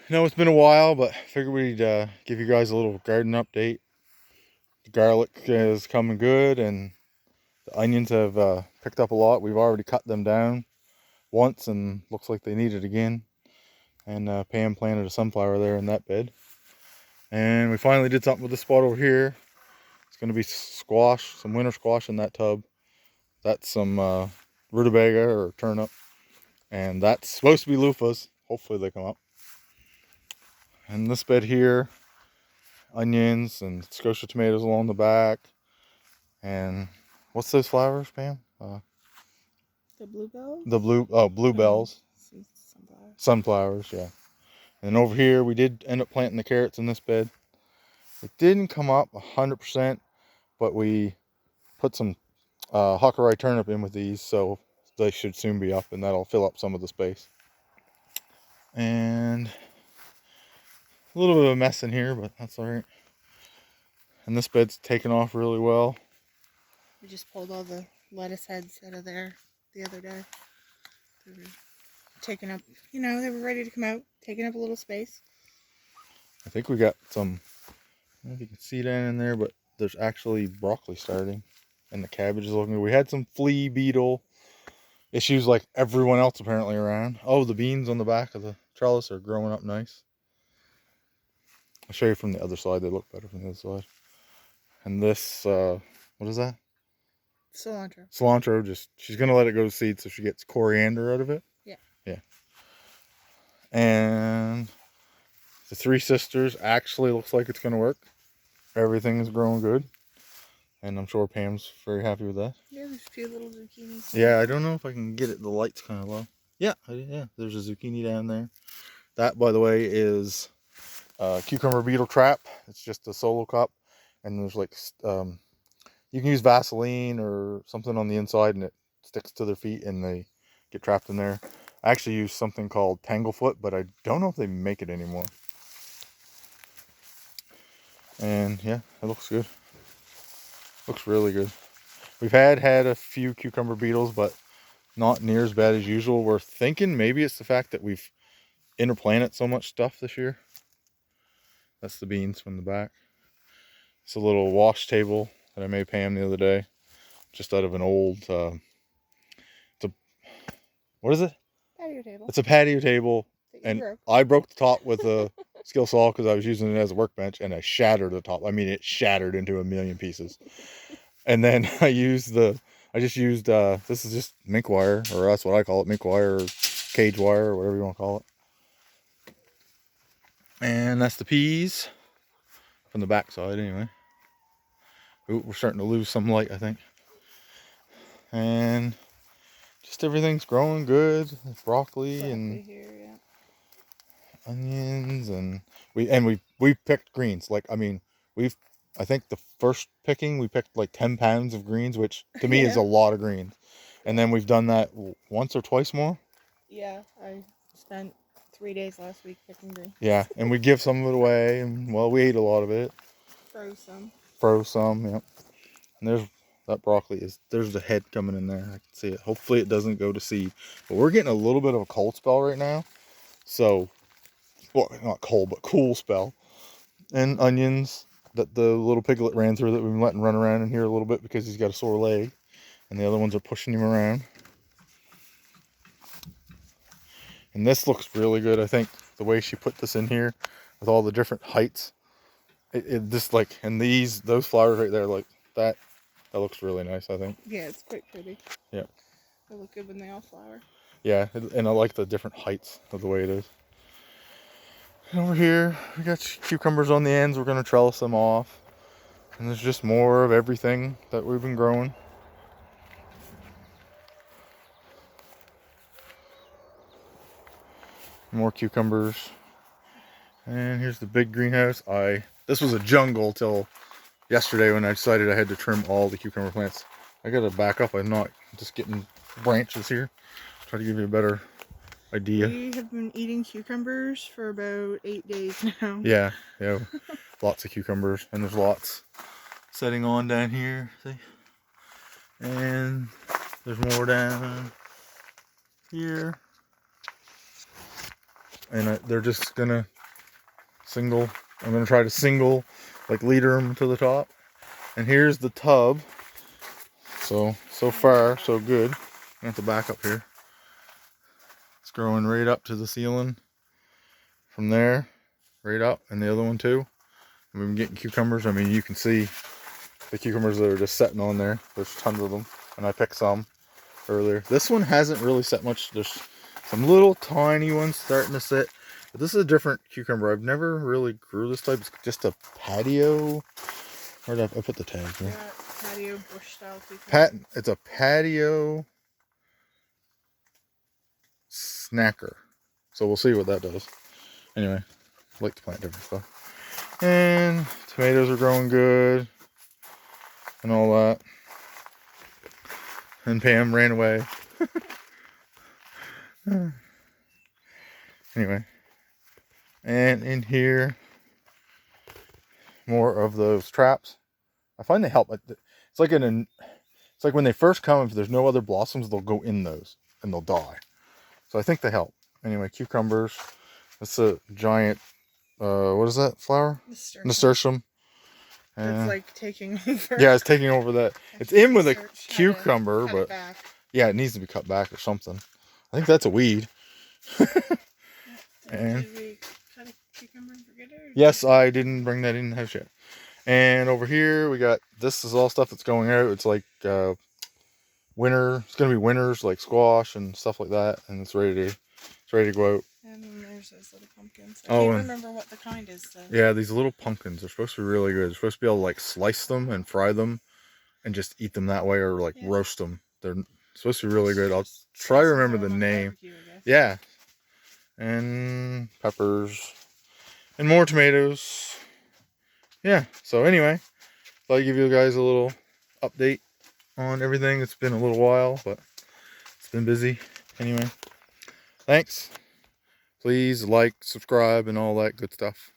I know it's been a while, but I figured we'd give you guys a little garden update. The garlic is coming good, and the onions have picked up a lot. We've already cut them down once, and looks like they need it again. And Pam planted a sunflower there in that bed. And we finally did something with this spot over here. It's going to be squash, some winter squash in that tub. That's some rutabaga or turnip. And that's supposed to be loofahs. Hopefully they come up. And this bed here, onions and Scotia tomatoes along the back. And what's those flowers, Pam? The bluebells? Bluebells. Sunflowers. Sunflowers, yeah. And over here, we did end up planting the carrots in this bed. It didn't come up 100%, but we put some Hawkeye turnip in with these, so they should soon be up, and that'll fill up some of the space. And a little bit of a mess in here, but that's all right. And this bed's taken off really well. We just pulled all the lettuce heads out of there the other day. They were taking up, they were ready to come out, taking up a little space. I think we got some, I don't know if you can see that in there, but there's actually broccoli starting. And the cabbage is looking good. We had some flea beetle issues like everyone else apparently around. Oh, the beans on the back of the trellis are growing up nice. I'll show you from the other side. They look better from the other side. And this, what is that? Cilantro. Cilantro, she's going to let it go to seed so she gets coriander out of it. Yeah. Yeah. And the Three Sisters actually looks like it's going to work. Everything is growing good. And I'm sure Pam's very happy with that. Yeah, there's a few little zucchinis. Yeah, I don't know if I can get it. The light's kind of low. Yeah, there's a zucchini down there. That, by the way, is a cucumber beetle trap. It's just a solo cup. And there's like, you can use Vaseline or something on the inside and it sticks to their feet and they get trapped in there. I actually use something called Tanglefoot, but I don't know if they make it anymore. And yeah, it looks good. Looks really good. We've had a few cucumber beetles, but not near as bad as usual. We're thinking maybe it's the fact that we've interplanted so much stuff this year. That's the beans from the back. It's a little wash table that I made Pam the other day, just out of an old, what is it? Patio table. It's a patio table, and I broke the top with a skill saw because I was using it as a workbench, and I shattered the top. I mean, it shattered into a million pieces. And then I just used, this is just mink wire, or that's what I call it, mink wire, or cage wire, or whatever you want to call it. And that's the peas from the back side, anyway. Ooh, we're starting to lose some light, I think. And just everything's growing good. Broccoli and here, yeah. Onions, and we picked greens. Like, I mean, I think the first picking we picked like 10 pounds of greens, which to me is a lot of greens. And then we've done that once or twice more. Yeah, I spent 3 days last week picking greens. Yeah, and we give some of it away, and well, we ate a lot of it. Froze some, yeah. And there's that broccoli there's the head coming in there. I can see it. Hopefully it doesn't go to seed. But we're getting a little bit of a cold spell right now. So, well, not cold, but cool spell. And onions that the little piglet ran through that we've been letting run around in here a little bit because he's got a sore leg. And the other ones are pushing him around. And this looks really good. I think the way she put this in here with all the different heights. It just like, and those flowers right there, like that looks really nice, I think. Yeah, it's quite pretty. Yeah. They look good when they all flower. Yeah, and I like the different heights of the way it is. And over here, we got cucumbers on the ends. We're going to trellis them off. And there's just more of everything that we've been growing. More cucumbers. And here's the big greenhouse. This was a jungle till yesterday when I decided I had to trim all the cucumber plants. I gotta back up. I'm not just getting branches here. Try to give you a better idea. We have been eating cucumbers for about 8 days now. Yeah. Lots of cucumbers, and there's lots setting on down here. See? And there's more down here. And they're just gonna single. I'm gonna try to single, like, leader them to the top. And here's the tub. So far, so good. I have to back up here. It's growing right up to the ceiling. From there, right up, and the other one too. And we've been getting cucumbers. I mean, you can see the cucumbers that are just sitting on there. There's tons of them, and I picked some earlier. This one hasn't really set much. There's some little tiny ones starting to sit, but this is a different cucumber. I've never really grew this type. It's just a patio. Where did I put the tag here? Yeah, patio bush style cucumber. It's a patio snacker. So we'll see what that does. Anyway, I like to plant different stuff. And tomatoes are growing good. And all that. And Pam ran away. Anyway. And in here, more of those traps. I find they help. It's like it's like when they first come, if there's no other blossoms, they'll go in those and they'll die. So I think they help. Anyway, cucumbers. That's a giant, what is that flower? Nasturtium. It's like taking over. Yeah, it's taking over that. It's in with a cucumber, but yeah, it needs to be cut back or something. I think that's a weed. And did we cut a cucumber and forget it? Yes, I didn't bring that in the house yet. And over here we got, this is all stuff that's going out. It's like winter. It's gonna be winters, like squash and stuff like that, and it's ready to go out. And then there's those little pumpkins. I can't remember what the kind is though. Yeah, these little pumpkins are supposed to be really good. They're supposed to be able to like slice them and fry them and just eat them that way, or like roast them. They're supposed to be really good. I'll try to remember the name. Yeah. And peppers and more tomatoes. Yeah, so anyway, thought I'd give you guys a little update on everything. It's been a little while, but it's been busy. Anyway, thanks. Please like, subscribe, and all that good stuff.